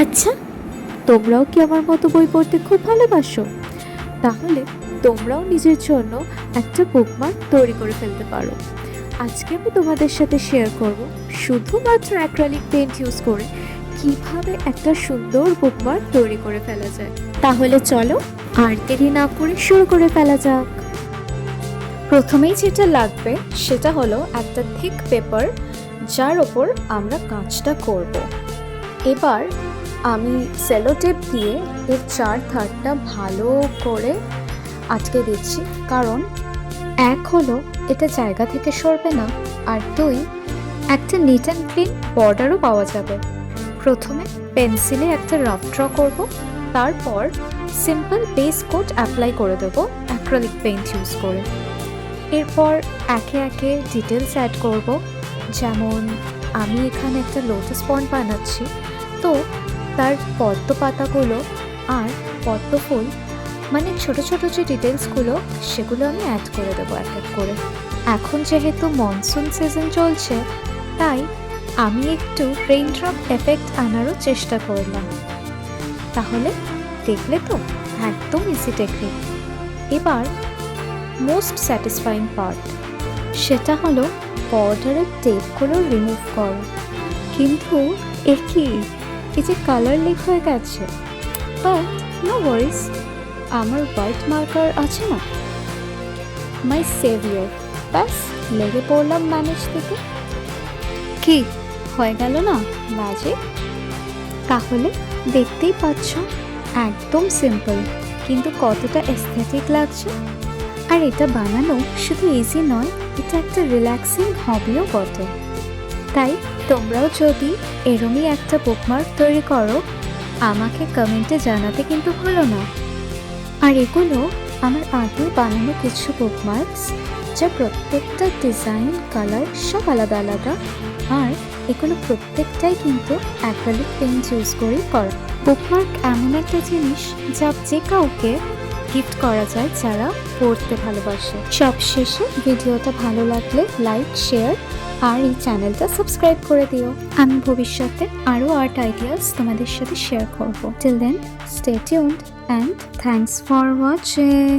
আচ্ছা, তোমরাও কি আমার মতো বই পড়তে খুব ভালোবাসো? তাহলে তোমরাও নিজের জন্য একটা বুকমার্ক তৈরি করে ফেলতে পারো। আজকে আমি তোমাদের সাথে শেয়ার করব শুধুমাত্র অ্যাক্রিলিক পেইন্ট ইউজ করে কিভাবে একটা সুন্দর বুকমার্ক তৈরি করে ফেলা যায়। তাহলে চলো আর দেরি না করে শুরু করে ফেলা যাক। প্রথমেই যেটা লাগবে সেটা হলো একটা থিক পেপার, যার ওপর আমরা কাজটা করব। এবার আমি সেলো টেপ দিয়ে এর চার ধারটা ভালো করে আটকে দিচ্ছি, কারণ এক হলো এটা জায়গা থেকে সরবে না, আর দুই একটা নিট অ্যান্ড ক্লিন বর্ডারও পাওয়া যাবে। প্রথমে পেন্সিলে একটা রাফ ড্র করব, তারপর সিম্পল বেস কোট অ্যাপ্লাই করে দেবো অ্যাক্রিলিক পেইন্ট ইউজ করে। এরপর একে একে ডিটেলস অ্যাড করব, যেমন আমি এখানে একটা লোটাস পন্ড বানাচ্ছি, তো তার পদ্ম পাতাগুলো আর পদ্ম ফুল, মানে ছোট ছোট যে ডিটেলসগুলো সেগুলো আমি অ্যাড করে দেবো এক এক করে। এখন যেহেতু মনসুন সিজন চলছে, তাই আমি একটু রেইনড্রপ এফেক্ট আনারও চেষ্টা করলাম। তাহলে দেখলে তো, একদম ইজি টেকনিক। এবার মোস্ট স্যাটিসফাইং পার্ট, সেটা হলো বর্ডারের টেপগুলো রিমুভ করো। কিন্তু এ কি, এই যে কালার লিক হয়ে গেছে, বাট নো ওয়ারিস, আমার হোয়াইট মার্কার আছে না, মাই সেভিয়র। ব্যাস, লেগে পড়লাম ম্যানেজ থেকে। কি হয়ে গেল না ম্যাজিক? তাহলে দেখতেই পাচ্ছ, একদম সিম্পল, কিন্তু কতটা এস্থেটিক লাগছে। আর এটা বানানো শুধু ইজি নয়, এটা একটা রিল্যাক্সিং হবিও বটে। তাই তোমরাও যদি এরমই একটা বুকমার্ক তৈরি করো, আমাকে কমেন্টে জানাতে কিন্তু ভুলো না। আর এগুলো আমার আগে বানানো কিছু বুকমার্কস, যা প্রত্যেকটা ডিজাইন, কালার সব আলাদা আলাদা, আর এগুলো প্রত্যেকটাই কিন্তু অ্যাক্রিলিক পেইন্ট ইউজ করেই করা। বুকমার্ক এমন একটা জিনিস যা যে কাউকে গিফট করা যায় যারা পড়তে ভালোবাসে। সবশেষে ভিডিওটা ভালো লাগলে লাইক, শেয়ার আর এই চ্যানেলটা সাবস্ক্রাইব করে দিও। আমি ভবিষ্যতে আরও আর্ট আইডিয়াস তোমাদের সাথে শেয়ার করব। Till then, stay tuned and thanks for watching.